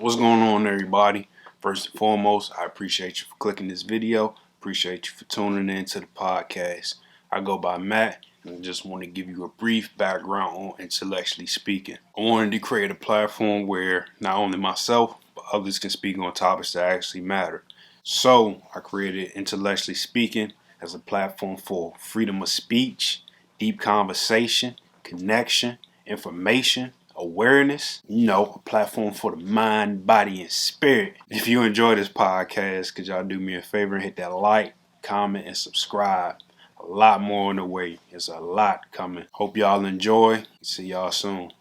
What's going on, everybody? First and foremost, I appreciate you for clicking this video. Appreciate you for tuning in to the podcast. I go by Matt, and I just want to give you a brief background on Intellectually Speaking. I wanted to create a platform where not only myself, but others can speak on topics that actually matter. So I created Intellectually Speaking as a platform for freedom of speech, deep conversation, connection, information, awareness, a platform for the mind, body, and spirit. If you enjoy this podcast, could y'all do me a favor and hit that like, comment, and subscribe? A lot more on the way. There's a lot coming. Hope y'all enjoy. See y'all soon.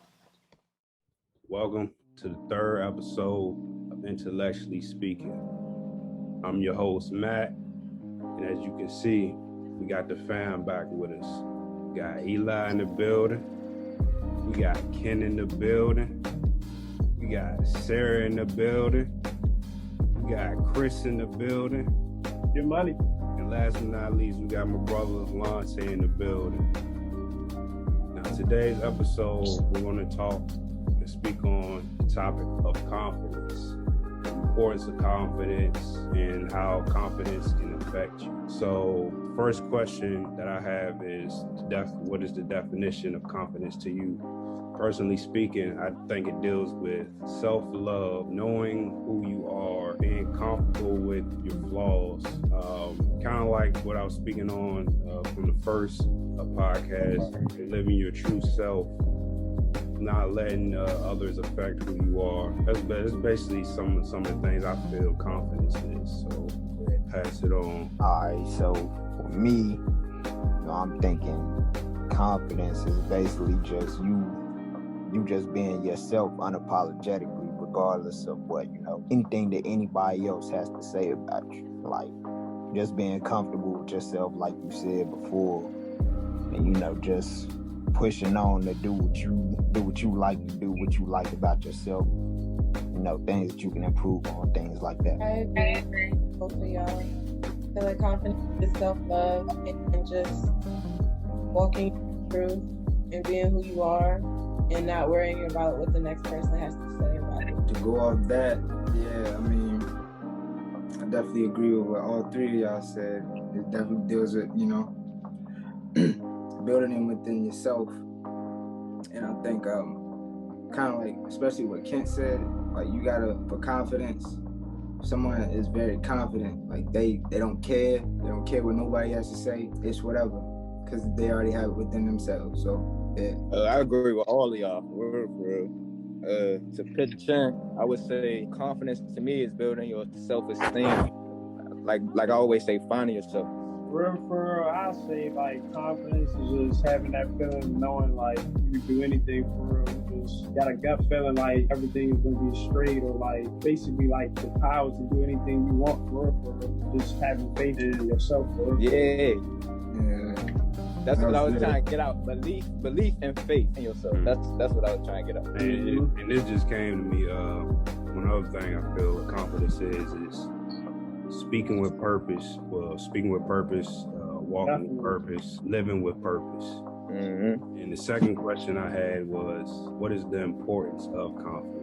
Welcome to the third episode of Intellectually Speaking. I'm your host, Matt, and as you can see, we got the fam back with us. We got Eli in the building. We got Ken in the building. We got Sarah in the building. We got Chris in the building. Your money. And last but not least, we got my brother Lance in the building. Now, today's episode, we're going to talk and speak on the topic of confidence, the importance of confidence, and how confidence can affect you. So, first question that I have is, what is the definition of confidence to you? Personally speaking, I think it deals with self-love, knowing who you are, being comfortable with your flaws. Kind of like what I was speaking on from the first podcast, living your true self, not letting others affect who you are. That's basically some of the things I feel confidence is. So pass it on. All right, so for me, I'm thinking confidence is basically just you just being yourself unapologetically, regardless of what, anything that anybody else has to say about you. Like, just being comfortable with yourself, like you said before, and, just pushing on to do what you like to do, what you like about yourself, things that you can improve on, things like that. I agree with both of y'all. I feel like confidence is self-love and just walking through and being who you are, and not worrying about what the next person has to say about it. To go off that, I definitely agree with what all three of y'all said. It definitely deals with, building it within yourself. And I think kind of like, especially what Kent said, like you gotta, for confidence, someone is very confident, like they don't care what nobody has to say, it's whatever, because they already have it within themselves. So yeah. I agree with all of y'all, for real. To pitch in, I would say confidence to me is building your self-esteem. Like I always say, finding yourself. For real, I say like confidence is just having that feeling, knowing like you can do anything for real. You just got a gut feeling like everything is gonna be straight, or like basically like the power to do anything you want for real. Just having faith in yourself for real. Yeah. That's what I was good. trying to get out. Belief and faith in yourself. That's what I was trying to get out. And this just came to me. One other thing I feel confidence is speaking with purpose. Well, speaking with purpose, walking with purpose, living with purpose. Mm-hmm. And the second question I had was, what is the importance of confidence?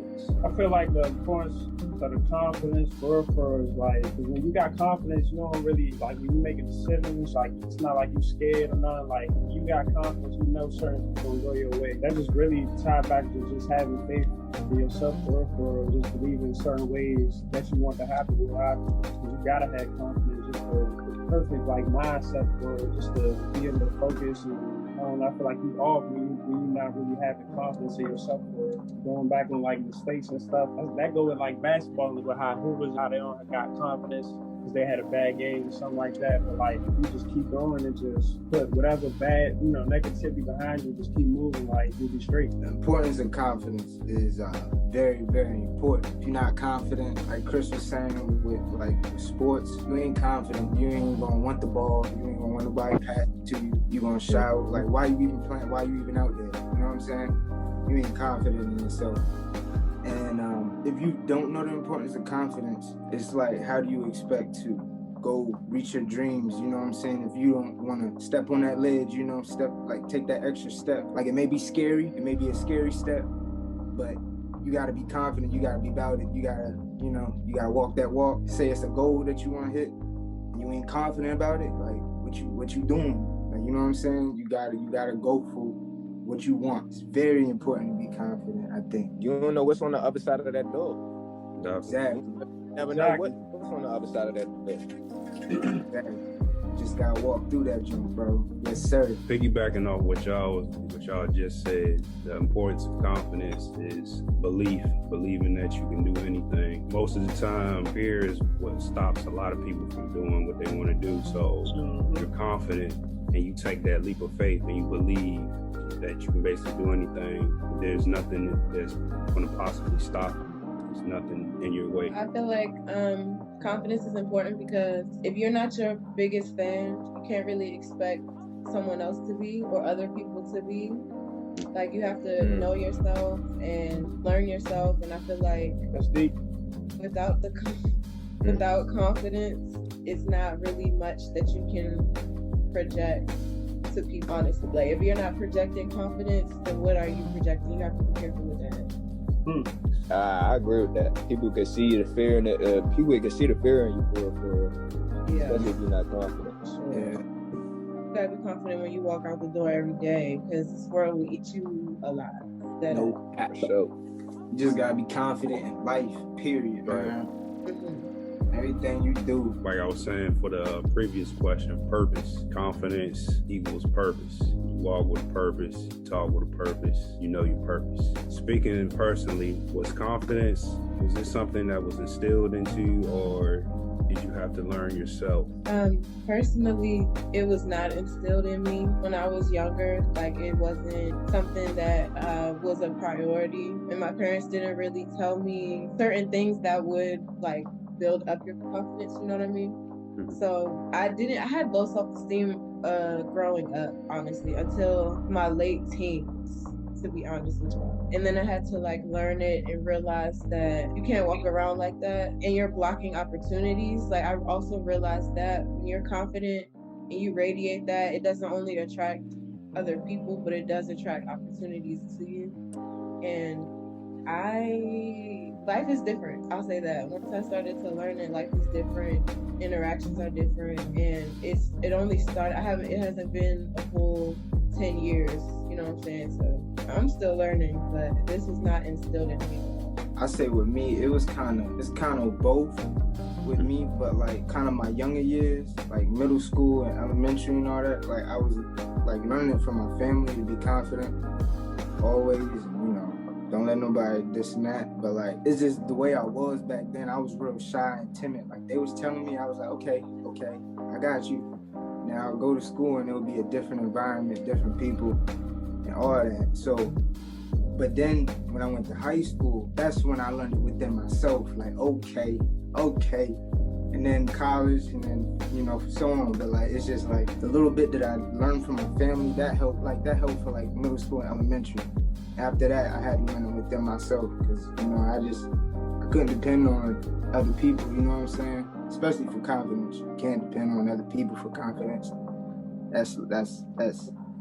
I feel like the importance of the confidence for real is like, cause when you got confidence, you don't really, like when you make decisions, like it's not like you scared or nothing. Like you got confidence, certain things gonna go your way. That just really tied back to just having faith in yourself for real, just believing in certain ways that you want to happen will happen. Cause you gotta have confidence just for the perfect like mindset for just to be able to focus and I feel like you off when you're not really having confidence in yourself for it. Going back on like mistakes and stuff, that go with like basketball, with how they don't got confidence because they had a bad game or something like that. But like if you just keep going and just put whatever bad, negativity behind you, just keep moving, like you'll be straight. The importance of confidence is very, very important. If you're not confident, like Chris was saying with like sports, you ain't confident, you ain't gonna want the ball, you ain't gonna want nobody pass it to you, you gonna shout, like why you even playing, why you even out there, you know what I'm saying? You ain't confident in yourself. And if you don't know the importance of confidence, it's like, how do you expect to go reach your dreams? You know what I'm saying? If you don't want to step on that ledge, take that extra step. Like it may be scary, it may be a scary step, but you gotta be confident. You gotta be about it. You gotta, you know, you gotta walk that walk. Say it's a goal that you want to hit, and you ain't confident about it. Like what you doing? Like, you know what I'm saying? You gotta go for what you want. It's very important to be confident, I think. You don't know what's on the other side of that door. Exactly. You never know what's on the other side of that door. Exactly. Just gotta walk through that jump, bro. Yes, sir. Piggybacking off what y'all just said, the importance of confidence is believing that you can do anything. Most of the time, fear is what stops a lot of people from doing what they want to do. So you're confident and you take that leap of faith and you believe that you can basically do anything. There's nothing that's going to possibly stop you. There's nothing in your way. I feel like confidence is important because if you're not your biggest fan, you can't really expect someone else to be or other people to be. Like, you have to know yourself and learn yourself, and I feel like That's deep. without confidence, it's not really much that you can project to people, honestly. Like, if you're not projecting confidence, then what are you projecting? You have to be careful with that. I agree with that. People can see the fear in it. People can see the fear in you for Yeah. especially if you're not confident. Yeah. You gotta be confident when you walk out the door every day, because this world will eat you alive. No cap. So You just gotta be confident in life, period, man. Mhm. Everything you do. Like I was saying for the previous question, purpose. Confidence equals purpose. You walk with a purpose, you talk with a purpose, you know your purpose. Speaking personally, was this something that was instilled into you, or did you have to learn yourself? Personally, it was not instilled in me when I was younger. Like, it wasn't something that was a priority, and my parents didn't really tell me certain things that would like build up your confidence, you know what I mean? So I had low self-esteem growing up, honestly, until my late teens, to be honest with you. And then I had to like learn it and realize that you can't walk around like that and you're blocking opportunities. Like, I also realized that when you're confident and you radiate that, it doesn't only attract other people, but it does attract opportunities to you. And life is different. I'll say that. Once I started to learn that life is different, interactions are different, and it only started. It hasn't been a full 10 years. You know what I'm saying? So I'm still learning, but this was not instilled in me. I say with me, it's kind of both with me, but like kind of my younger years, like middle school and elementary and all that, like I was like learning from my family to be confident always, and, you know, don't let nobody diss and that. But like, it's just the way I was back then. I was real shy and timid. Like, they was telling me, I was like, okay, I got you. Now I'll go to school and it'll be a different environment, different people, and all that. So, but then when I went to high school, that's when I learned it within myself. Like, okay. And then college, and then, you know, so on. But like, it's just like the little bit that I learned from my family, that helped for like middle school and elementary. After that, I had to learn it within myself, because, you know, I couldn't depend on other people, you know what I'm saying? Especially for confidence. You can't depend on other people for confidence. That's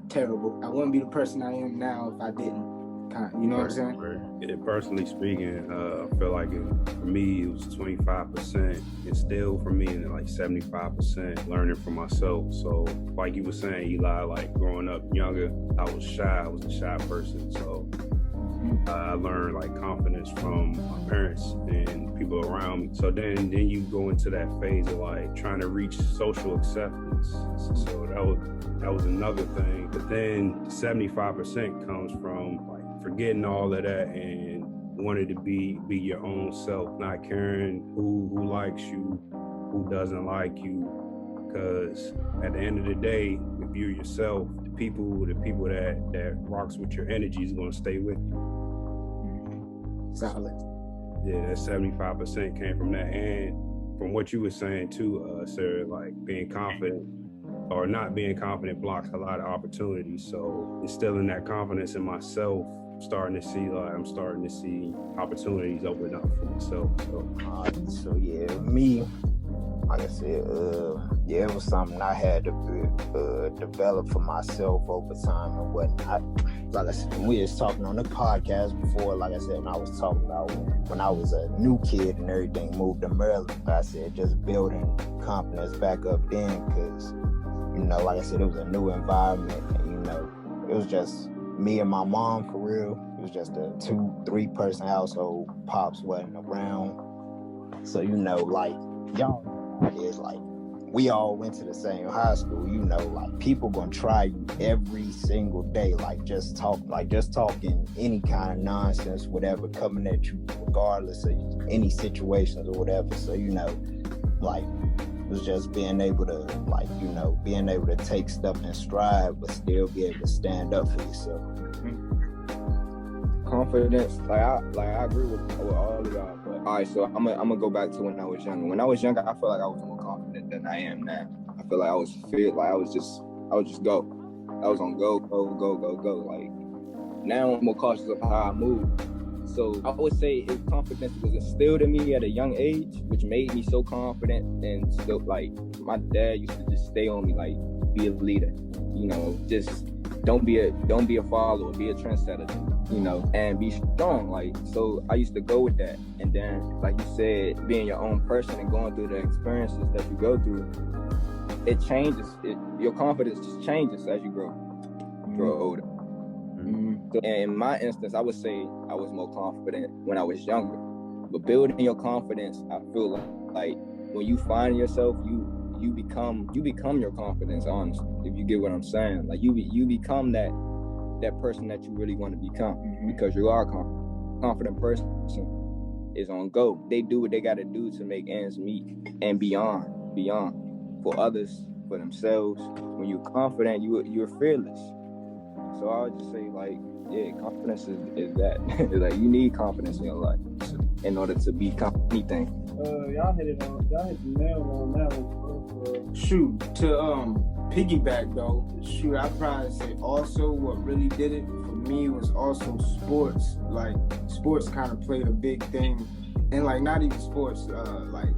terrible. I wouldn't be the person I am now if I didn't. You know what I'm saying? Yeah, personally speaking, I feel like for me it was 25% instilled for me, and then like 75% learning for myself. So like you were saying, Eli, like growing up younger, I was shy. I was a shy person. So I learned like confidence from my parents and people around me. So then you go into that phase of like trying to reach social acceptance. So that was another thing. But then 75% comes from like forgetting all of that and wanting to be your own self, not caring who likes you, who doesn't like you. Because at the end of the day, if you're yourself, the people that rocks with your energy is going to stay with you. Solid. Yeah, that 75% came from that. And from what you were saying too, sir, like being confident or not being confident blocks a lot of opportunities. So instilling that confidence in myself, I'm starting to see opportunities open up for myself. So yeah, me, like I said, yeah, it was something I had to develop for myself over time and whatnot. like I said, we was talking on the podcast before, like I said, when I was talking about when I was a new kid and everything, moved to Maryland, I said just building confidence back up then, because, you know, like I said, it was a new environment, and, you know, it was just me and my mom for real. It was just a 2-3 person household. Pops wasn't around. So, you know, like, y'all is like, we all went to the same high school, you know, like people gonna try you every single day, like just talking any kind of nonsense, whatever, coming at you regardless of any situations or whatever. So, you know, like, it was just being able to, like, you know, being able to take stuff in stride, but still be able to stand up for yourself. Confidence, like I agree with all of y'all. But all right, so I'm gonna go back to when I was younger. When I was younger, I feel like I was more confident than I am now. I feel like I was just go. I was on go. Like now I'm more cautious of how I move. So I would say if confidence was instilled in me at a young age, which made me so confident, and still, like, my dad used to just stay on me, like, be a leader, you know, just don't be a follower, be a trendsetter, you know, and be strong. Like, so I used to go with that. And then, like you said, being your own person and going through the experiences that you go through, it changes. Your confidence just changes as you grow older. So in my instance, I would say I was more confident when I was younger. But building your confidence, I feel like when you find yourself, you become your confidence, honestly, if you get what I'm saying. Like you become that person that you really want to become, because you are a confident person is on go. They do what they got to do to make ends meet and beyond for others, for themselves. When you're confident, you're fearless. So I would just say, like, yeah, confidence is that. Like, you need confidence in your life in order to become anything. Y'all hit the nail on that one. Shoot, to piggyback though, I'd probably say also what really did it for me was also sports. Like, sports kind of played a big thing, and like not even sports, like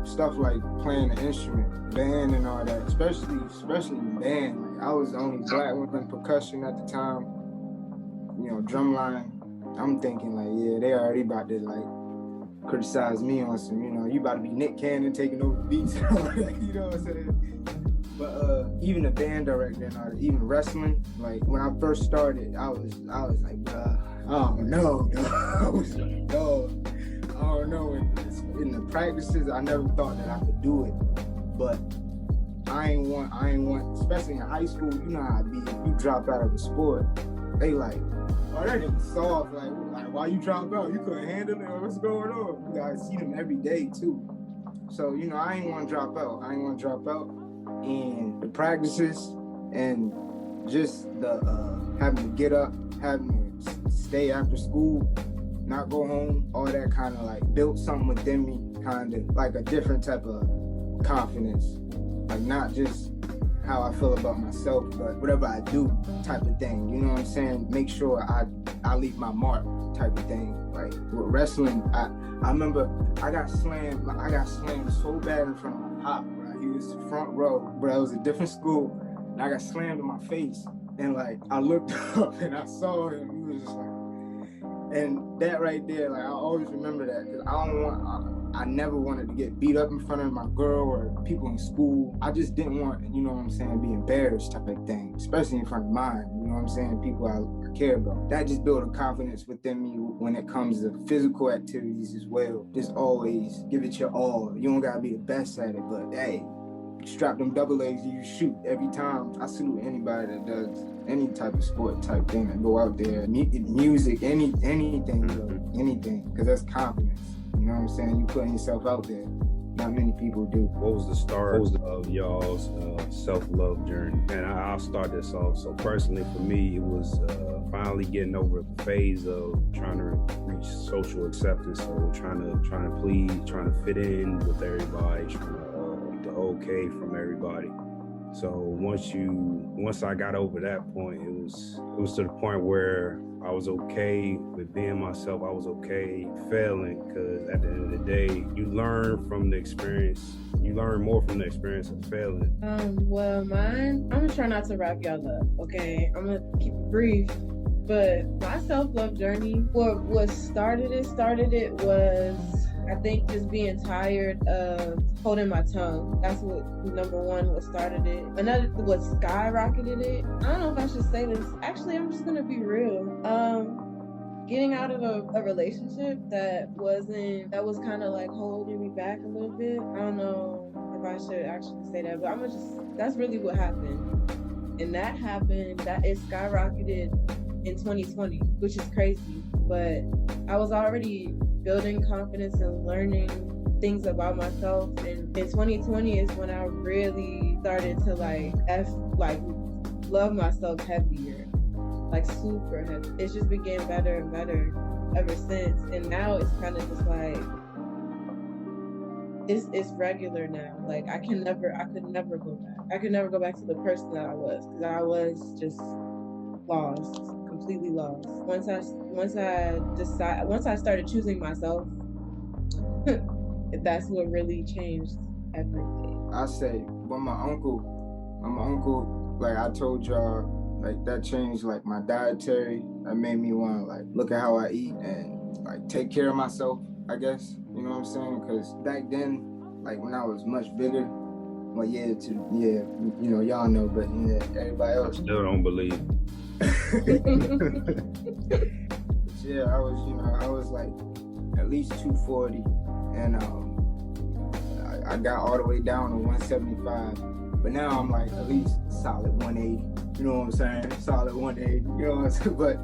stuff like playing an instrument, band and all that, especially band. Like, I was the only black one in percussion at the time, you know, drumline. I'm thinking like, yeah, they already about to like criticize me on some, you know, you about to be Nick Cannon taking over the beats. You know what I'm saying? But even the band director and all that, even wrestling, like when I first started, I was like, I don't know. I was like, dog, I don't know. In the practices, I never thought that I could do it, but I ain't want, especially in high school, you know how it be. If you drop out of a sport, they like, oh, that nigga soft. Like, why you drop out? You couldn't handle it, or what's going on? You gotta see them every day too. So, you know, I ain't want to drop out. And the practices and just the having to get up, having to stay after school, not go home, all that kind of like built something within me, kind of like a different type of confidence. Like, not just how I feel about myself, but whatever I do type of thing. You know what I'm saying? Make sure I leave my mark type of thing. Like with wrestling, I remember I got slammed so bad in front of my pop, bro. He was front row, bro. It was a different school, and I got slammed in my face. And like, I looked up and I saw him. He was just like, and that right there, like, I always remember that, because I never wanted to get beat up in front of my girl or people in school. I just didn't want, you know what I'm saying, be embarrassed type of thing, especially in front of mine, you know what I'm saying, people I care about. That just built a confidence within me when it comes to physical activities as well. Just always give it your all. You don't gotta be the best at it, but hey, strap them double legs and you shoot every time. I salute anybody that does any type of sport type thing, that go out there, music, anything, because that's confidence. You know what I'm saying? You putting yourself out there. Not many people do. What was the start of y'all's self-love journey? And I'll start this off. So personally, for me, it was finally getting over the phase of trying to reach social acceptance. So trying to please, trying to fit in with everybody, trying to the okay from everybody. So once I got over that point, it was to the point where I was okay with being myself. I was okay failing, because at the end of the day, you learn from the experience. You learn more from the experience of failing. Well, mine, I'm gonna try not to wrap y'all up, okay? I'm gonna keep it brief. But my self-love journey, what started it was, I think, just being tired of holding my tongue. That's what started it. Another, what skyrocketed it, I don't know if I should say this. Actually, I'm just gonna be real. Getting out of a relationship that was kind of like holding me back a little bit. I don't know if I should actually say that, but that's really what happened. And that it skyrocketed in 2020, which is crazy. But I was already building confidence and learning things about myself. And in 2020 is when I really started to love myself heavier, like super heavy. It's just been getting better and better ever since. And now it's kind of just like, it's regular now. Like I could never go back. I could never go back to the person that I was, because I was just lost, completely lost. Once I started choosing myself, that's what really changed everything. I say, when my uncle, like I told y'all, like that changed like my dietary. That made me want to like look at how I eat and like take care of myself, I guess. You know what I'm saying? Because back then, like when I was much bigger, well, you know, y'all know, but everybody else. I still don't believe. Yeah, I was like at least 240, and I got all the way down to 175, but now I'm like at least solid 180. You know what I'm saying? Solid 180. You know what I'm saying? But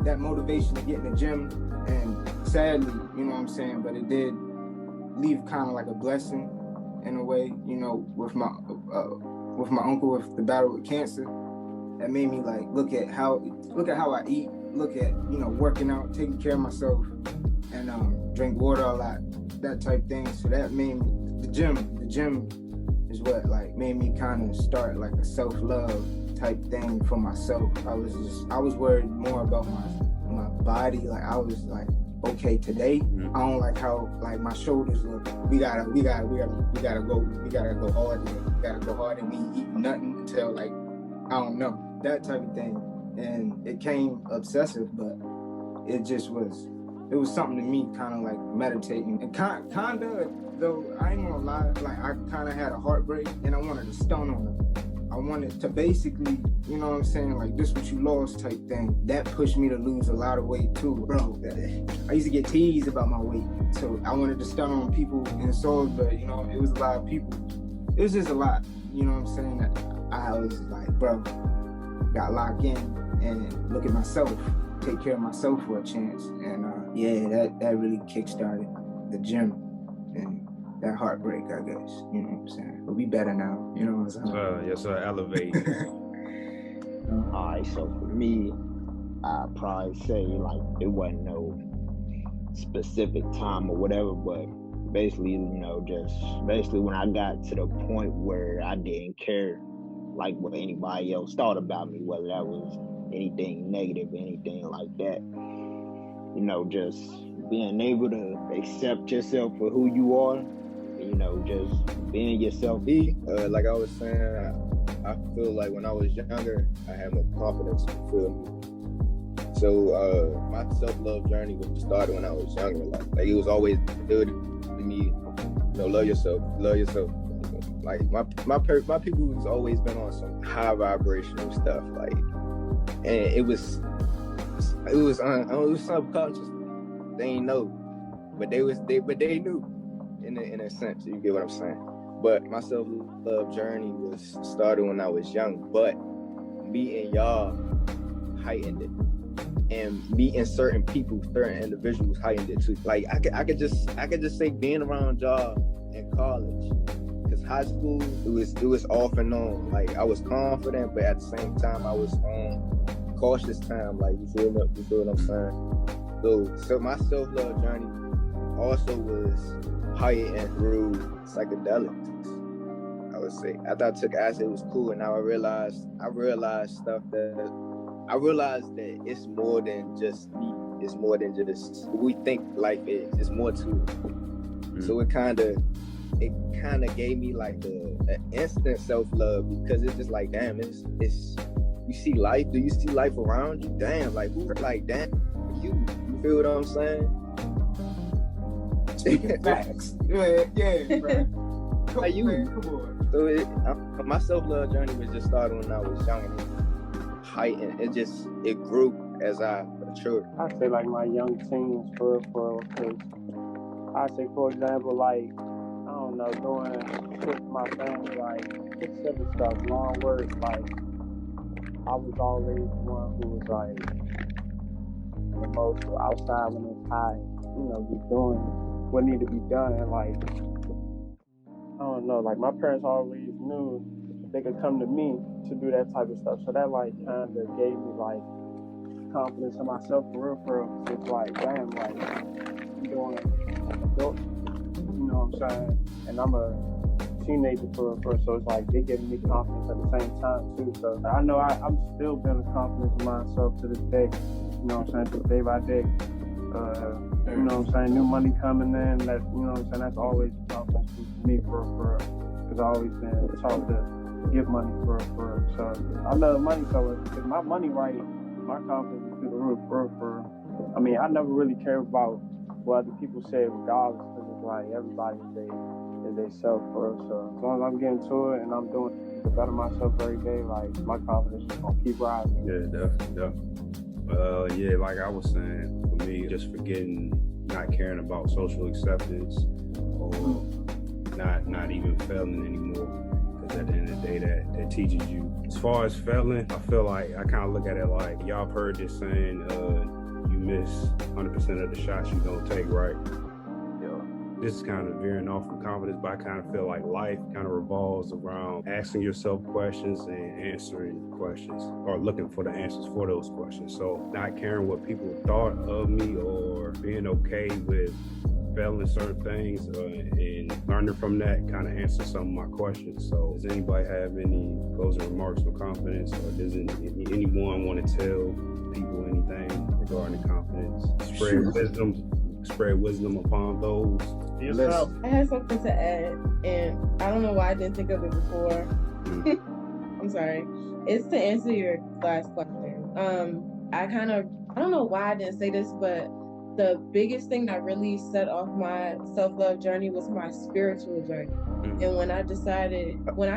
that motivation to get in the gym, and sadly, you know what I'm saying, but it did leave kind of like a blessing in a way, you know, with my uncle with the battle with cancer. That made me like look at how I eat, look at, you know, working out, taking care of myself, and drink water a lot, that type thing. So that made me, the gym is what like made me kind of start like a self-love type thing for myself. I was worried more about my body. Like I was like, okay, today I don't like how like my shoulders look. We gotta go hard. We gotta go hard, and we ain't eating nothing until like, I don't know, that type of thing. And it came obsessive, but it was something to me, kind of like meditating. And kind of, though, I ain't gonna lie, like I kind of had a heartbreak, and I wanted to stun on her. I wanted to basically, you know what I'm saying, like this what you lost type thing. That pushed me to lose a lot of weight too, bro. I used to get teased about my weight, so I wanted to stun on people in Salisbury. You know, it was a lot of people. It was just a lot, you know what I'm saying? That I was like, bro, got locked in and look at myself, take care of myself for a chance. And that really kickstarted the gym and that heartbreak, I guess. You know what I'm saying? But we better now, you know what I'm saying? Yes, sir, elevate. All right, so for me, I'd probably say like it wasn't no specific time or whatever, but basically, you know, just basically when I got to the point where I didn't care like what anybody else thought about me, whether that was anything negative, anything like that. You know, just being able to accept yourself for who you are, you know, just being yourself. Like I was saying, I feel like when I was younger, I had more confidence, you feel me? So my self-love journey was started when I was younger. Like it was always good to me, you know, love yourself. Like my people has always been on some high vibrational stuff, like, and it was subconscious. They ain't know, but they knew, in a sense. You get what I'm saying? But my self-love journey was started when I was young. But meeting y'all heightened it, and meeting certain people, certain individuals heightened it too. Like I could just say being around y'all in college. Because high school, it was off and on. Like I was confident, but at the same time I was on cautious time. Like you feel what I'm saying? So my self-love journey also was heightened through psychedelics. I would say after I took acid, it was cool, and now I realized stuff that I realized that it's more than just me. It's more than just what we think life is. It's more to it. So it kind of gave me like an instant self-love, because it's just like, damn, you see life. Do you see life around you? Damn, like who? Like damn, you feel what I'm saying? Facts. Yeah, bro. Like you. Come on. So my self-love journey was just started when I was young, and heightened. It grew as I matured. I say like my young teens for because I say, for example, like, I don't know, doing shit with my family, like, just simple stuff, long words, like, I was always the one who was, like, the most outside when it's high, just doing what needed to be done, and, like, I don't know, like, my parents always knew they could come to me to do that type of stuff, so that, like, kind of gave me, like, confidence in myself for real, it's like, damn, like, I'm doing adult, you know what I'm saying? And I'm a teenager for so it's like they giving me confidence at the same time too. So I know I'm still building confidence in myself to this day. You know what I'm saying? Day by day. You know what I'm saying? New money coming in. That you know what I'm saying? That's always a confidence for me for because I've always been taught to give money for. So I love money. So if my money right, my confidence is through the roof for. I mean, I never really care about what other people say regardless, because it's like everybody is they self for us. So as long as I'm getting to it and I'm doing to better myself every day, like my confidence is gonna keep rising. Yeah, definitely. Yeah, like I was saying, for me, just forgetting, not caring about social acceptance, or not even failing anymore. Because at the end of the day, that teaches you. As far as failing, I feel like I kind of look at it like, y'all have heard this saying, you miss 100% of the shots you don't take, right? This is kind of veering off from confidence, but I kind of feel like life kind of revolves around asking yourself questions and answering questions, or looking for the answers for those questions. So not caring what people thought of me, or being okay with failing certain things, and learning from that kind of answers some of my questions. So does anybody have any closing remarks on confidence, or does anyone want to tell people anything regarding confidence? Spread wisdom upon those. Yourself. I had something to add, and I don't know why I didn't think of it before. I'm sorry. It's to answer your last question. I don't know why I didn't say this, but the biggest thing that really set off my self-love journey was my spiritual journey. And when I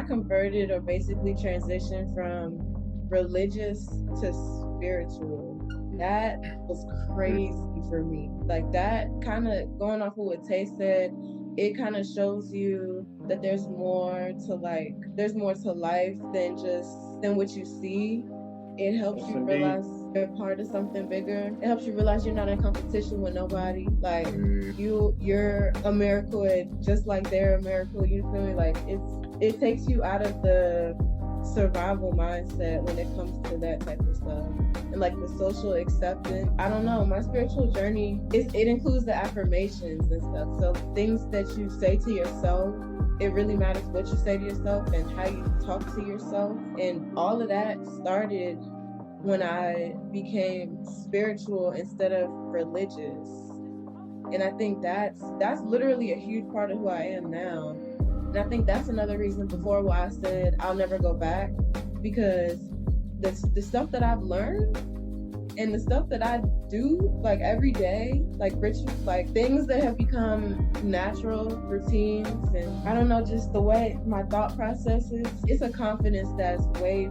converted, or basically transitioned from religious to spiritual, that was crazy for me. Like, that kind of, going off of what Tay said, it kind of shows you that there's more to life than what you see. It helps you realize you're part of something bigger. It helps you realize you're not in competition with nobody. Like, you're a miracle, just like they're a miracle. You feel me? Like, it takes you out of the survival mindset when it comes to that type of stuff. And like the social acceptance, I don't know, my spiritual journey, it includes the affirmations and stuff. So things that you say to yourself, it really matters what you say to yourself and how you talk to yourself. And all of that started when I became spiritual instead of religious. And I think that's literally a huge part of who I am now. And I think that's another reason before why I said I'll never go back, because the stuff that I've learned and the stuff that I do, like every day, like rituals, like things that have become natural routines, and I don't know, just the way my thought process is, it's a confidence that's way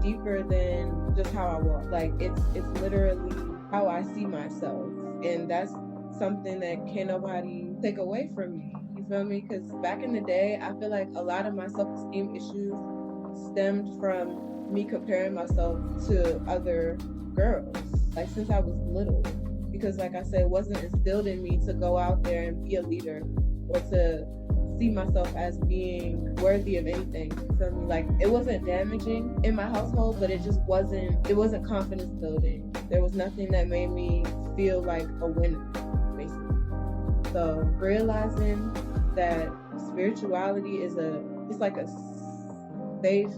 deeper than just how I walk. Like it's literally how I see myself, and that's something that can't nobody take away from me. You feel me? Because back in the day, I feel like a lot of my self-esteem issues stemmed from me comparing myself to other girls, like since I was little. Because like I said, it wasn't instilled in me to go out there and be a leader, or to see myself as being worthy of anything. You feel me? Like, it wasn't damaging in my household, but it wasn't confidence building. There was nothing that made me feel like a winner, basically. So realizing that spirituality it's like a safe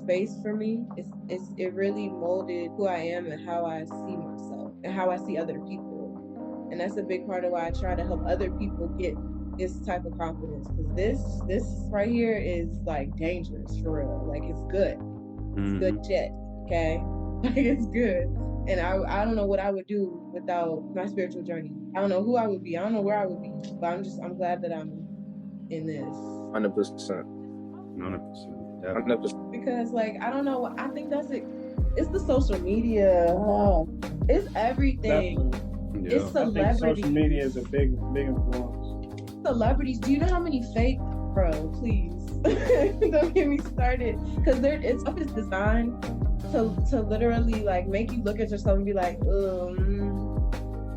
space for me. It really molded who I am and how I see myself and how I see other people. And that's a big part of why I try to help other people get this type of confidence, because this right here is like dangerous for real. Like, it's good. good shit. Okay, like it's good. And I don't know what I would do without my spiritual journey. I don't know who I would be. I don't know where I would be. But I'm glad that I'm in this. 100%. 100%. Because like I don't know. I think that's it. It's the social media. It's everything. Definitely. Yeah. It's I think celebrities. social media is a big influence. Celebrities. Do you know how many fake? Bro, please don't get me started. Because it's designed to literally like make you look at yourself and be like,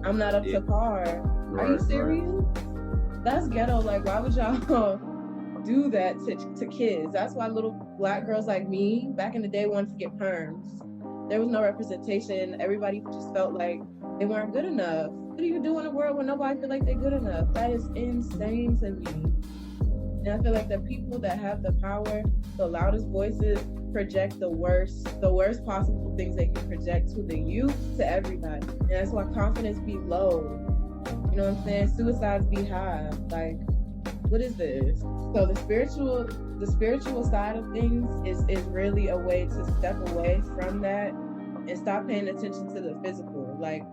I'm not up to par. Are you serious? That's ghetto. Like, why would y'all do that to kids? That's why little black girls like me back in the day wanted to get perms. There was no representation. Everybody just felt like they weren't good enough. What do you do in a world where nobody feel like they're good enough? That is insane to me. And I feel like the people that have the power, the loudest voices, project the worst possible things they can project to the youth, to everybody. And that's why confidence be low. You know what I'm saying? Suicides be high. Like, what is this? So the spiritual side of things is really a way to step away from that and stop paying attention to the physical. Like,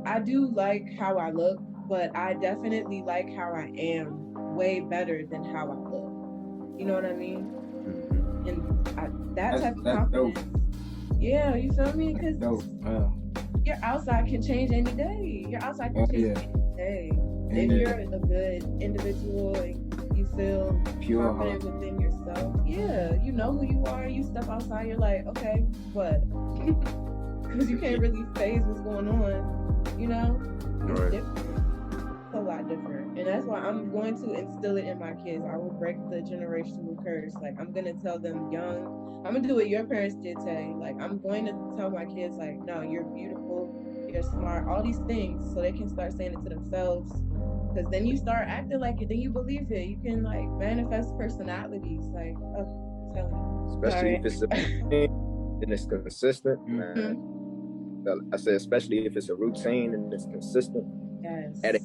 I do like how I look, but I definitely like how I am way better than how I look. You know what I mean? And that type of confidence. Dope. Yeah, you feel me? Because your outside can change any day. Your outside can change any day. If you're a good individual and you feel pure confident within yourself, yeah, you know who you are. You step outside, you're like, okay, what? Because you can't really phase what's going on, you know? It's different. It's a lot different. And that's why I'm going to instill it in my kids. I will break the generational curse. Like, I'm going to tell them young. I'm going to do what your parents did, Tay. Like, I'm going to tell my kids, like, no, you're beautiful, you're smart, all these things, so they can start saying it to themselves. Because then you start acting like it, then you believe it. You can, like, manifest personalities. Like, I'm telling you. Especially if it's a routine and it's consistent, man. I said, especially if it's a routine and it's consistent. Yes. At an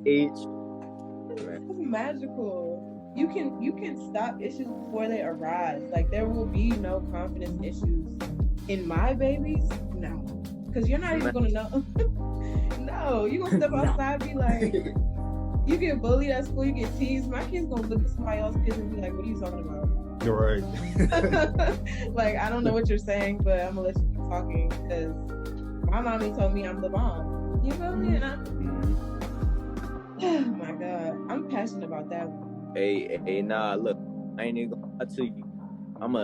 age, it's magical. You can stop issues before they arise. Like, there will be no confidence issues in my babies. No, because you're not even gonna know. No, you gonna step outside and be like, you get bullied at school, you get teased. My kid's gonna look at somebody else's kids and be like, what are you talking about? You're right. Like, I don't know what you're saying, but I'm gonna let you keep talking because my mommy told me I'm the bomb. You feel me? And oh my God, I'm passionate about that one. Hey, nah, look, I ain't even gonna lie to you. I'm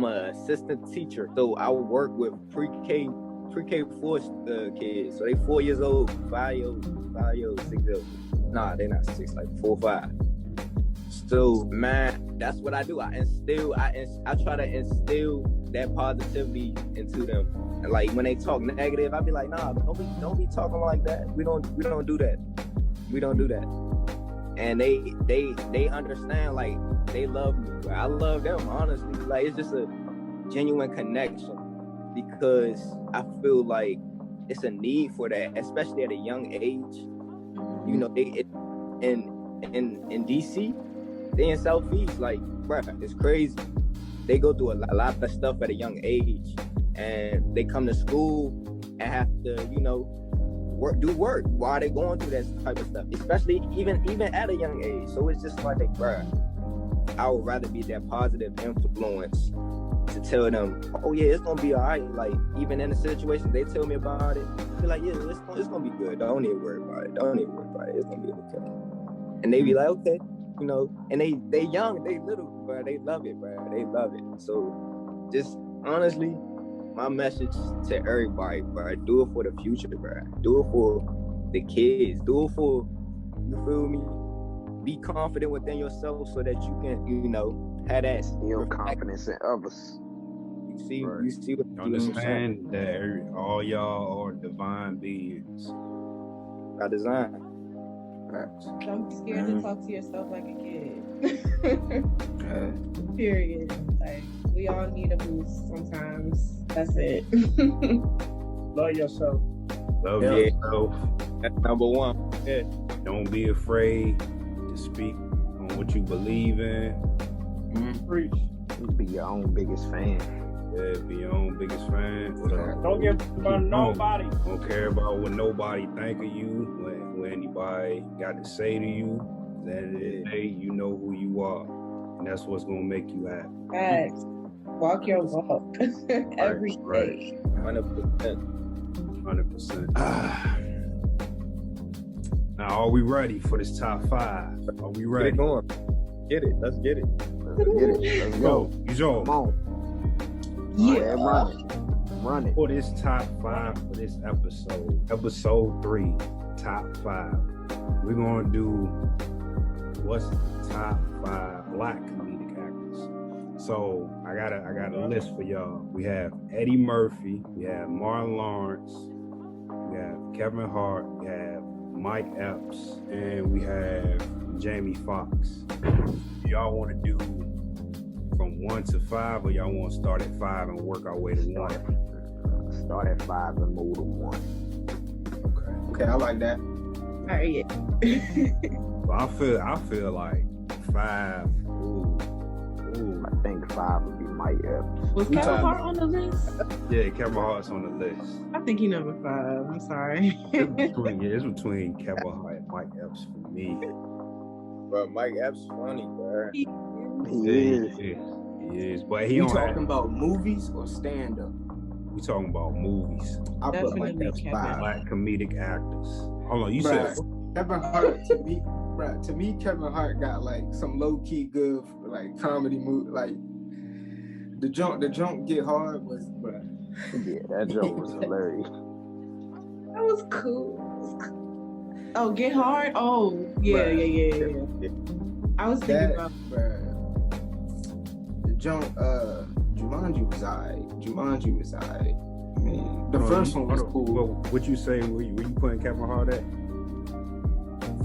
a assistant teacher, so I work with pre-K 4 kids. So they 4 years old, 5 years old, 6 years old. Nah, they're not 6, like 4 or 5. So man, that's what I do. I try to instill that positivity into them. And like when they talk negative, I be like, nah, don't be talking like that. We don't do that. We don't do that. And they understand, like, they love me. Bro. I love them, honestly. Like, it's just a genuine connection because I feel like it's a need for that, especially at a young age. You know, in DC, they in Southeast, like, bruh, it's crazy. They go through a lot of stuff at a young age, and they come to school and have to, you know, do work while they going through that type of stuff, especially even at a young age. So it's just like, bruh, I would rather be that positive influence to tell them, oh yeah, it's gonna be all right. Like, even in the situation they tell me about it, be like, yeah, it's gonna be good. Don't even worry about it. It's gonna be okay. And they be like, okay, you know. And they young, they little, but they love it, bro. They love it. So just honestly, my message to everybody, bro, do it for the future, bro. Do it for the kids. Do it for, you feel me? Be confident within yourself so that you can, you know, have that Still confidence in others. You see what Understand that all y'all are divine beings. by design. Don't be scared to talk to yourself like a kid. Period. Like, we all need a boost sometimes. That's it. Love yourself. Love yourself. That's number one. Yeah. Don't be afraid to speak on what you believe in. Preach. Be your own biggest fan. Yeah, be your own biggest fan. Don't give about nobody. Don't care about what nobody think of you, what anybody got to say to you. At the end of the day, you know who you are. And that's what's going to make you happy. Facts. Walk your walk every day. Right. 100%. 100%. Now, are we ready for this top 5? Are we ready? Get it going. Get it. Let's get it. Let's get it. Let's go. Yo, Come on. Yeah. Run it. for this top 5 for this episode 3, top 5, we're going to do what's the top 5 black comedic actors. So I got a list for y'all. We have Eddie Murphy, we have Martin Lawrence, we have Kevin Hart, we have Mike Epps, and we have Jamie Foxx. Y'all want to do from 1 to 5, or y'all want to start at 5 and work our way to 1? Start at 5 and move to 1. Okay, I like that. All right. Well, I feel like 5. Ooh. I think 5 would be Mike Epps. Was Kevin Hart on the list? Yeah, Kevin Hart's on the list. I think he number 5. I'm sorry. It's between Kevin Hart and Mike Epps for me. But Mike Epps funny, bro. He is. He is, but he You don't talking have, about movies or stand up? we talking about movies. I put Mike Definitely Epps Kevin. 5. Black comedic actors. Hold on, you Bruh, said Kevin Hart to me, Kevin Hart got like some low key good like comedy movie. Like the jump get hard was, bruh. Yeah, that joke was hilarious. That was cool. Oh, Get Hard? Oh, yeah. I was thinking about Bruh. The jump, Jumanji was alright. I mean, the first one was cool. Well, what you say? Were you putting Kevin Hart at?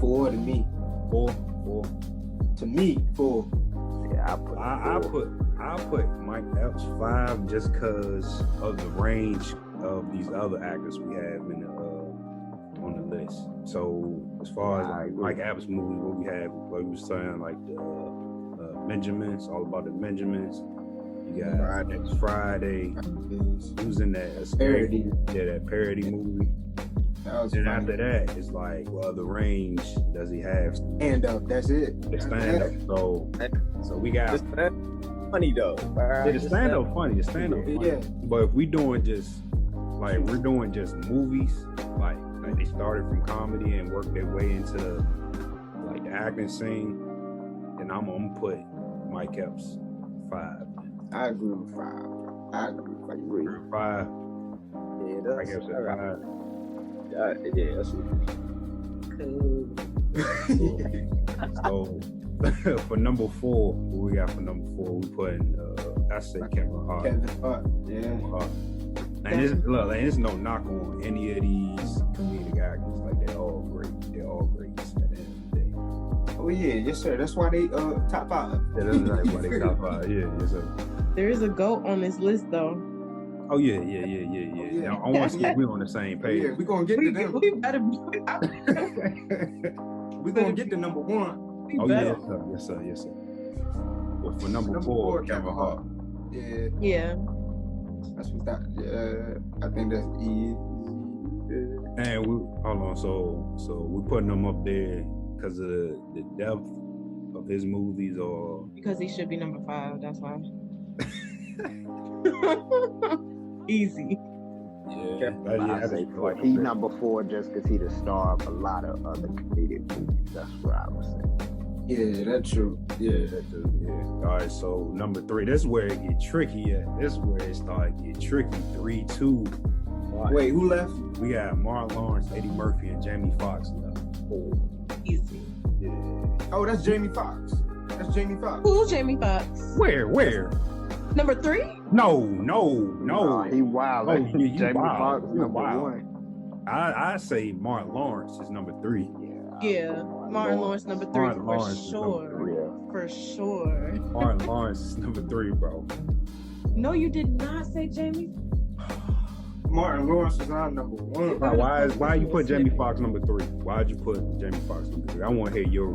4 to me. 4. To me, 4. Yeah, I put Mike Epps 5 just because of the range of these other actors we have in the on the list. So as far as like Mike Epps movies, what we have, like we was saying, like the Benjamins, all about the Benjamins. You got Friday. He was in that Parody. Yeah, that parody movie. That was And funny. after that, it's like, well, the range does he have? Stand up, that's it. The stand up. So we got Funny though. yeah, the stand up funny. The stand up funny. Yeah. But if we doing just like we're doing just movies, like they started from comedy and worked their way into like the acting scene, then I'm gonna put Mike Epps 5. I agree with 5, bro. I agree with 5. Yeah, Mike Epps at 5. Yeah, that's it. cool. So for number 4, what we got for number 4? We putting I say Kevin Hart. Kevin Hart, yeah. And there's no knock on any of these comedic actors. Like they're all great. They're all great at the end of the day. Oh yeah, yes sir. That's why they top 5. Yeah, that's like why they top 5. Yeah, yes sir. There is a GOAT on this list, though. Oh yeah. Now, I want to see if we're on the same page. Yeah, we gonna get to them. We better be. We gonna get to number 1. We Oh better. yes sir. But for number 4, Kevin Hart. Yeah, Yeah. that's what that. Yeah, I think that's easy. And we hold on. So we putting them up there because of the depth of his movies, or Because he should be number 5. That's why. Easy. I say 4. He number 4 just because he the star of a lot of other comedic movies. That's what I would say. Yeah, that's true. Yeah. All right, so number 3. This is where it get tricky at. This is where it start get tricky. 3, 2. Wait, who left? We got Martin Lawrence, Eddie Murphy, and Jamie Foxx left. Easy. Yeah. Oh, that's Jamie Foxx. Who's Jamie Foxx? Where? Number 3? No. He wild. Oh, you Jamie wild. Foxx You number wild. 1. I say Martin Lawrence is number 3. Yeah. Martin Lawrence number 3 Martin for Lawrence is number sure. 3. For sure. Martin Lawrence is number 3, bro. No, you did not say Jamie. Martin Lawrence is our number 1. Why you put Jamie Foxx number 3? Why'd you put Jamie Foxx number 3? I want to hear your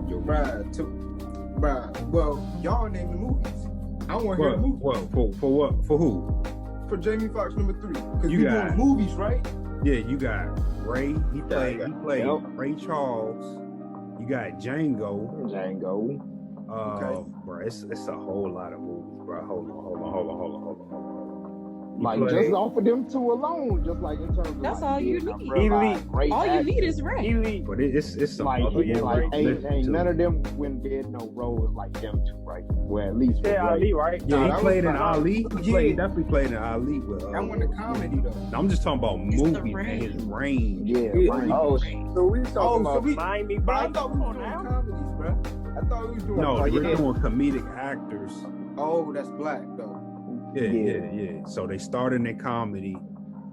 Bruh, well, y'all name the movies. I want to hear the movies. Well, for what? For who? for Jamie Foxx number 3? Because You we got- doing movies, right? Yeah, you got Ray. He played Yep. Ray Charles. You got Django. Django. Okay. Bro, it's a whole lot of movies, bro. Hold on. He Like played- just off of them two alone, just like in terms of That's like, all you being a need. real-life Elite. great All you actor. need is Ray. Elite. But it's some Like, other yeah, movies right. to ain't listen to. none of them win did no roles like them two, right? Well, at least with Yeah, Ray. Ali, right? Yeah, Nah, he that played was in fine. Ali. Yeah. He definitely played in Ali. With, I want the comedy though. I'm just talking about It's the movies and his range. range. Yeah, Yeah. right. Oh, So we talking so about we. Miami, But I bro. thought we Come was on doing now. comedies, bro. I thought we was doing. No, like, we're yeah. doing comedic actors. Oh, that's black though. Yeah. So they started in comedy,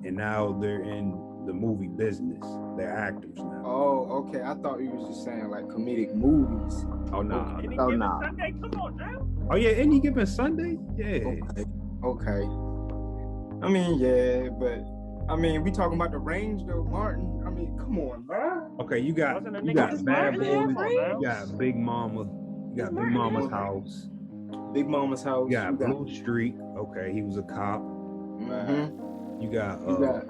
and now they're in the movie business. They're actors now. Oh, okay. I thought you was just saying like comedic movies. Oh nah. Any Oh, given nah. Sunday, come on now. Oh yeah, any given Sunday? Yeah. Okay. I mean, yeah, but I mean, we talking about the range though, Martin. I mean, come on, bro. Okay, you got Wasn't a you nigga got Does Bad Martin have Boys. range? You got Big Mama. You got Does Big Martin Mama's have house. Big Mama's house. You got Blue Streak. Okay, he was a cop. Mm-hmm. You got You got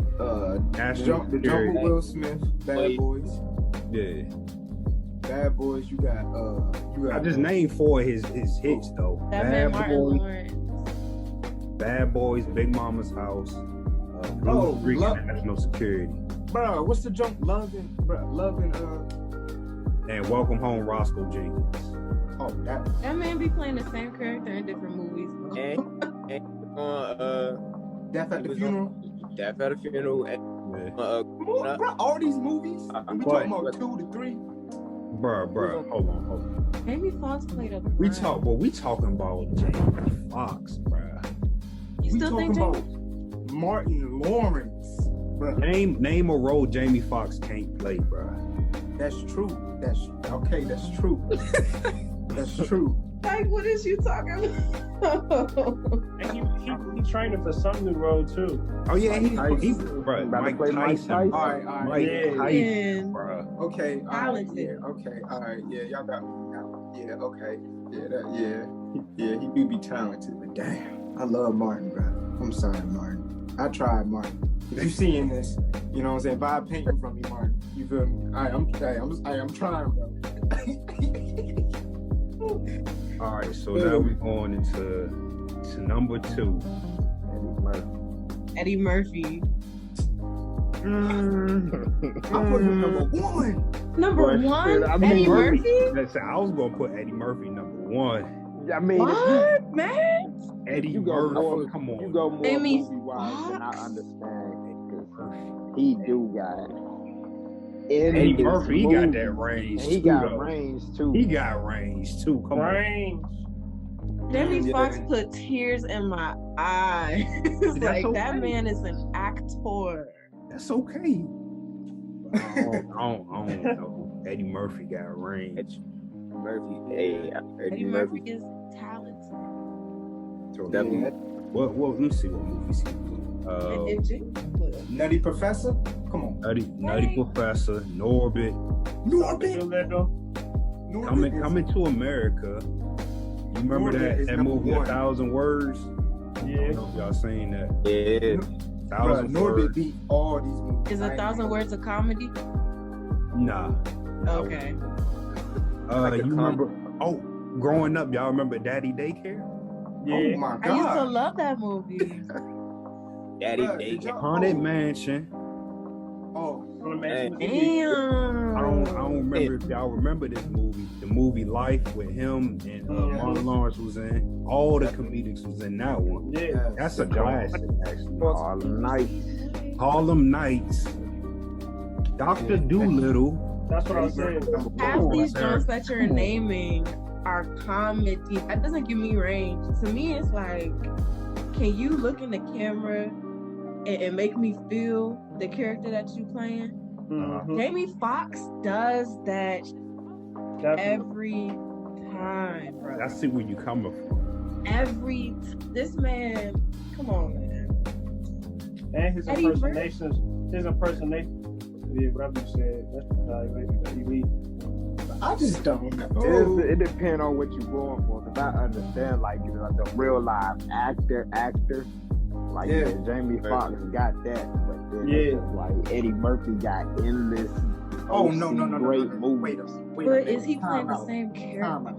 National the Security. Jump with Will Smith, Bad Boys. Yeah. Bad Boys. You got I just named 4 of his hits though. That man Bad Martin Boys, Lawrence. Bad Boys, Big Mama's house, Blue Oh, Streak, love- and National Security, bro. What's the jump? Loving. and Welcome Home, Roscoe Jenkins. Oh, that. That man be playing the same character in different movies. Death at the funeral. Death at a funeral. Yeah. Come on, bro. All these movies. And we talking about 2 to 3. Bruh, hold on. Maybe Fox played a We friend. talking about Jamie Foxx, bruh. You We still talking think about Jamie? Martin Lawrence, bro. Name a role Jamie Foxx can't play, bruh. That's true. That's okay. That's true. That's true. Like, what is you talking about? And he training for some new role too. Oh yeah, he Tyson. bruh, About to Mike play Mike Tyson. Tyson. All right. Mike Yeah. Tyson, bruh. Okay. All right. Talented. Yeah. Okay. All right. Yeah. Y'all got me now. Yeah. Okay. Yeah. Yeah. He do be talented, but damn, I love Martin, bro. I'm sorry, Martin. I tried, Martin. If you seeing this, you know what I'm saying? Buy a painting from me, Martin. You feel me? I'm trying, bro. All right, so now we're going into number 2. Eddie Murphy. I put him number 1. Number Well, 1? shit, I mean, Eddie Murphy. Murphy? Listen, I was gonna put Eddie Murphy number 1. I mean, What, man? Eddie you go Murphy, more, come on. you go more Jamie movie wise than I Foxx? understand because he do got in Eddie this Murphy, he got movie, that range and he too, got though. range too. He got range too. Come on. Range. Jamie Yeah. Foxx put tears in my eyes. Like, that okay. man is an actor. That's okay. I don't know. Eddie Murphy got range. Murphy. Hey, Eddie Murphy is talented. So Definitely. what? Let me see what movies he did. And if Jamie would. Nutty Professor? Come on. Nutty Professor, Norbit, Norbit. coming to America. You remember Norbit is that number movie, 1. 1,000 Words? I Yeah. don't know if y'all seen that. Yeah. Bro, 1,000 Norbit Words. beat all these movies. Is 1,000 words a comedy? Nah. Okay. Like a You remember? Oh, growing up, y'all remember Daddy Daycare? Oh Yeah. my I used to god. love that movie. Daddy Bruh, Day. did y'all- Haunted Mansion. Oh, Damn. I don't remember if y'all remember this movie. The movie Life with him and Martin Lawrence was in. All the comedics was in that one. Yeah. That's a classic, actually. Harlem Nights. Harlem Nights. Dr. Doolittle. That's what I was saying. Half these Sarah. jokes that you're naming are comedy. That doesn't give me range. To me, it's like, can you look in the camera and make me feel the character that you playing? Mhm. Jamie Foxx does that Definitely. every time, bro. I see where you coming from. This man, come on, man. And his Eddie Murphy. impersonations. Yeah, whatever you said. That's elite. I just don't know. It depends on what you're going for. Cause I understand, like, you know, the real life actor, Like Yeah. Jamie Foxx got that, but then Yeah. it's just like Eddie Murphy got endless. Oh no great no. movies. Wait But a is he minute. playing the Time same out. character?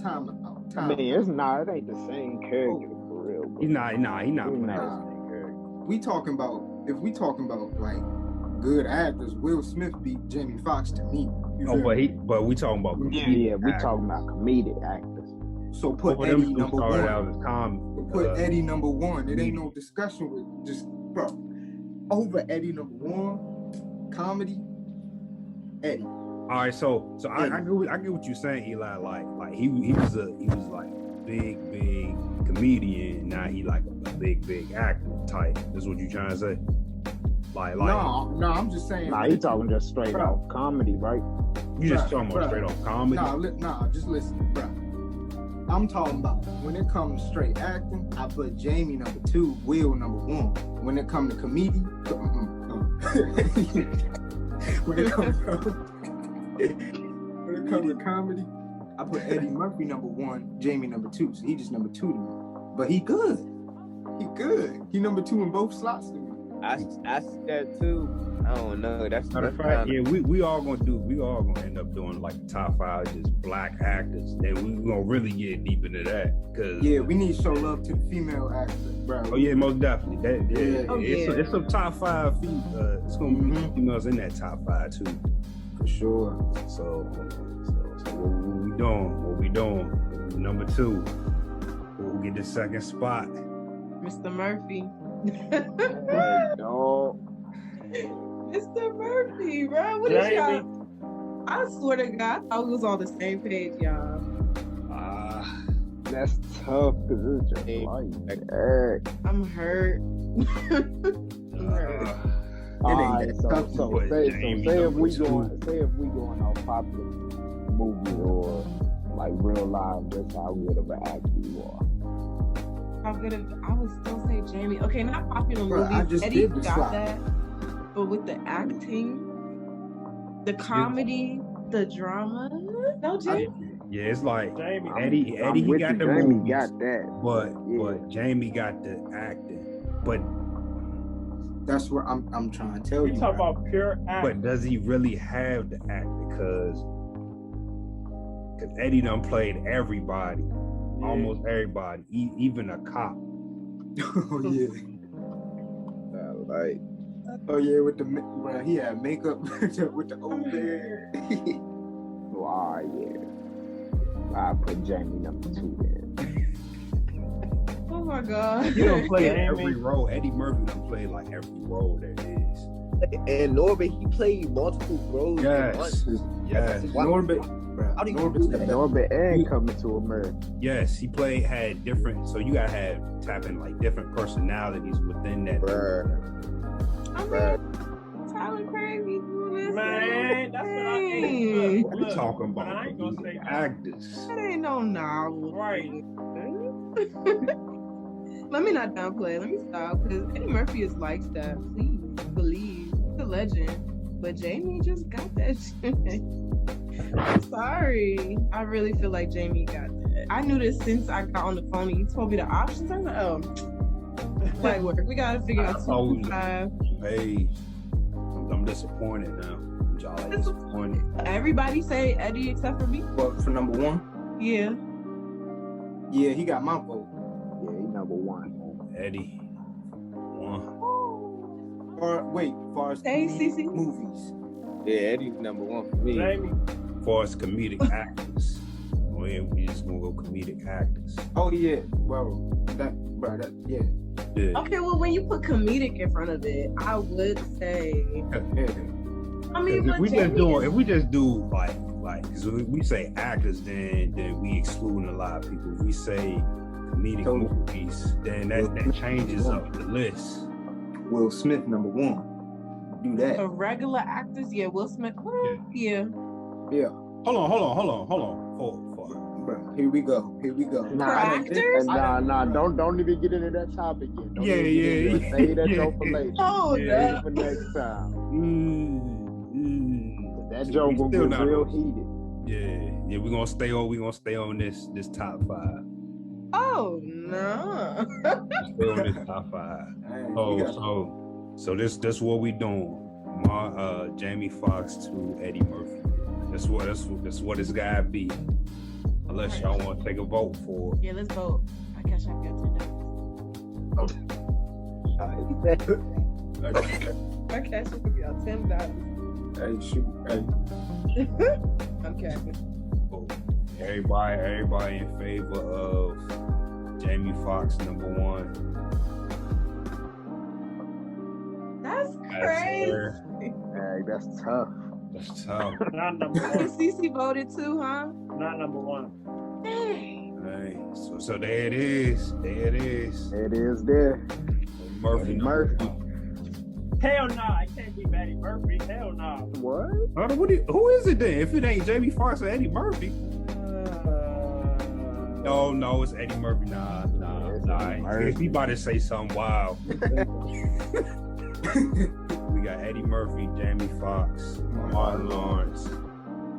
Time out. I mean, it's not. It ain't the same character for real. But He's not he's playing not. the same character. we talking about if we talking about like good actors, Will Smith beat Jamie Foxx to me. You Oh, feel me? but we talking about Yeah, we actors. talking about comedic actors. So put Both of them Eddie two number started one. out as Put Eddie number one. It ain't comedian. no discussion with just bro. Over Eddie number one, comedy. Eddie. All right, so I get what you're saying, Eli. Like he was like big comedian. Now he like a big actor type. That's what you trying to say? Like No, I'm just saying. Nah, he talking just straight Bro. off comedy, right? you just Bruh, talking about bruh. straight off comedy. Nah, just listen, bro. I'm talking about when it comes to straight acting, I put Jamie number two, Will number one. When it comes to comedian, when it comes to comedy, I put Eddie Murphy number one, Jamie number two. So he just number two to me. But he good. He number two in both slots to me. I see that too. I don't know. That's Matter of fact, yeah, we all gonna end up doing like the top 5 just black actors. And we gonna really get deep into that. Cause Yeah, we need to show love to the female actor, bro. oh yeah, most definitely. Yeah. It's a top 5 it's gonna be females in that top 5 too. For sure. So what we doing? Number 2. We'll get the second spot. Mr. Murphy. Hey, dog. Mr. Murphy, bro. What is y'all? I swear to God, I was on the same page, y'all. That's tough because it's just like that. I'm hurt. I'm hurt. Alright, so But say Jamie if number we 2. going off popular movie or like real life, that's how good of an actor you are. How good of I would still say Jamie. Okay, not popular Bro, I movies. just Eddie did the got slot. that. But with the acting, the comedy, the drama, no Jamie. Yeah, it's like Jamie. Eddie I'm he with got you, the Jamie movies, got that. but Yeah. Jamie got the acting. But That's what I'm trying to tell We you. talk bro. about pure acting. does he really have the acting? Because Eddie done played everybody, almost everybody, even a cop. Oh yeah. like Oh yeah, with the bro, he had makeup with the old beard. So, alright, yeah. I put Jamie number 2 in. Oh my God. He done played Jamie. every role. Eddie Murphy done played like every role there is. and Norbert, he played multiple roles. at Yes. once. Yes. Norbert, bro. How do you Norbert's do the that? best. Norbert and Coming to America. Yes, he had different. So you gotta tap in like different personalities within that. Bruh. I Bruh. mean, Tyler Perry doing this. Man, that's what I Hey. think. We're talking but I about ain't gonna say actors. That ain't no novel. Right. Let me not downplay. Let me stop because Eddie Murphy is like that. Please believe he's a legend, but Jamie just got that shit. I'm sorry. I really feel like Jamie got that. I knew this since I got on the phone and you told me the options. I was like, oh, like work. We gotta figure out Oh, 2.5. Hey, I'm disappointed now. Y'all are disappointed. Everybody say Eddie except for me. But for number one, Yeah. yeah, he got my vote. Yeah, he number 1. Eddie. One. Or wait, far as Hey, comedic Cece. movies. Yeah, Eddie's number 1 for me. Jamie. As far as comedic actors, we just gonna go comedic actors. Oh yeah, well that yeah. Yeah. Okay, well, when you put comedic in front of it, I would say. Yeah. I mean, If but we Jamie just do like, cause we say actors, then we excluding a lot of people. If we say comedic Totally. movies, then that changes up the list. Will Smith number 1. Do the that. regular actors, yeah, Will Smith, well, yeah. Yeah. Hold on. For Bro, here we go. Nah, actors? Nah, don't even get into that topic yet. Don't Yeah, even get into it. yeah. Save that joke for later. Oh, Yeah. Save it for next time. That See, joke we gonna still get not- real heated. Yeah, we're gonna stay on this top 5. Oh no. Still in his top 5. So this what we doing. Jamie Foxx to Eddie Murphy. That's what it's gotta be. Unless y'all want to take a vote for it. Yeah, let's vote. I catch up your $10. I catch up with y'all $10. Hey, shoot. Hey. I'm capping. Everybody in favor of Jamie Foxx #1. That's crazy. Hey, that's tough. That's tough. Not number And one. Cece voted too, huh? Not number one. Dang. Hey, so there it is. There it is. It is there. Murphy. Hell nah, I can't be Eddie Murphy. Hell nah. What? Who is it then? If it ain't Jamie Foxx or Eddie Murphy? No, it's Eddie Murphy. Nah. Eddie Murphy. If he about to say something wild. We got Eddie Murphy, Jamie Foxx, Martin Lawrence,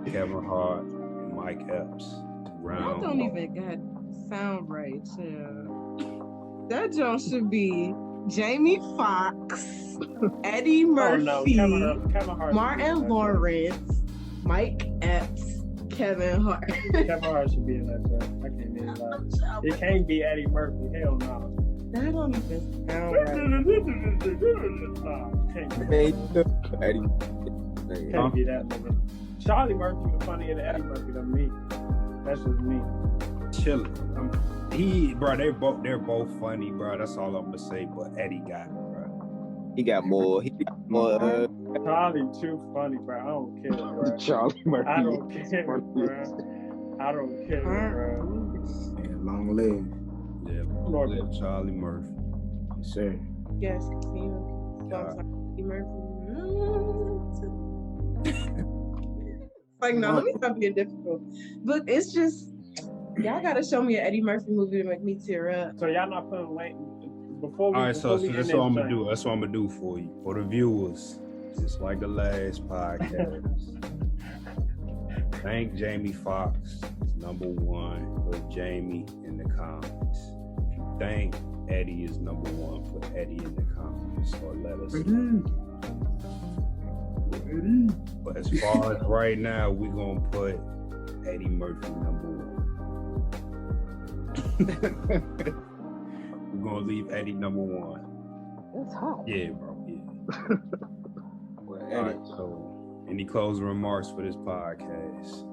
Kevin Hart, and Mike Epps. Y'all don't even got sound right, chill. That joint should be Jamie Foxx, Eddie Murphy, Kevin Hart Martin Lawrence, Mike Epps, Kevin Hart. Kevin Hart should be in that joint. I can't even lie. It can't be Eddie Murphy. Hell no. That don't even sound right. Can't Hey, Eddie. be that nigga. Charlie Murphy was funnier than Eddie Murphy than me. That's just me. Chillin'. They're both funny, bro. That's all I'm gonna say. But Eddie got it, bro. He got more. Charlie too funny, bro. I don't care, bro. Charlie Murphy. I don't care, bro. I don't care, bro. Yeah, long live. Yeah, Lord. Charlie Murphy. Yes, sir. Yes, you. Eddie Murphy. Like, no, let me stop being difficult. Look, it's just y'all gotta show me an Eddie Murphy movie to make me tear up. So y'all not putting weight before we. All right, so before we that's end what I'm this gonna do. That's what I'm gonna do for you, for the viewers. Just like the last podcast. Thank Jamie Foxx. #1. Put Jamie in the comments. If you think Eddie is #1, put Eddie in the comments or let us know. But as far as right now, we're gonna put Eddie Murphy #1. We're gonna leave Eddie #1. That's hot. Yeah, bro. Yeah. All right. So, any closing remarks for this podcast?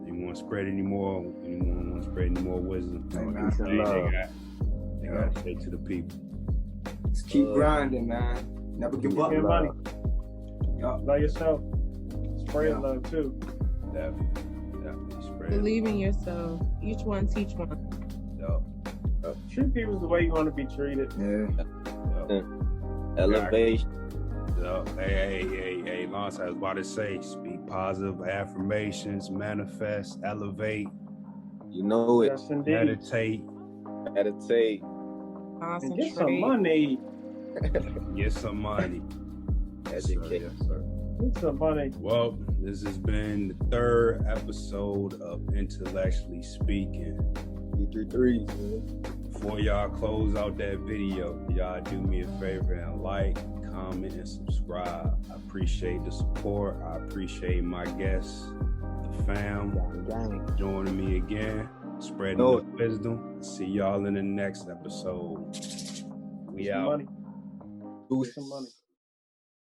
Anyone want to spread any more? Anyone want to spread any more wisdom? Peace and love. They got to say to the people. Just keep grinding, man. Never give up. Get money. Yeah. Love yourself. Spread love too. Definitely spread. Believe in yourself. Each one teach one. Yup. Treat people the way you want to be treated. Yeah. Elevation. Yup. Hey, Lance, I was about to say, speak positive affirmations, manifest, elevate, You know it. Yes, indeed. meditate, Meditate. Awesome. And get some money. get some money. Educate. Yes, sir. Get some money. Well, this has been the 3rd episode of Intellectually Speaking. 333. Before y'all close out that video, y'all do me a favor and like, comment, and subscribe. I appreciate the support. I appreciate my guests, the fam, Gang. joining me again, spreading No. the wisdom. See y'all in the next episode. We Get some out. money. Get some money.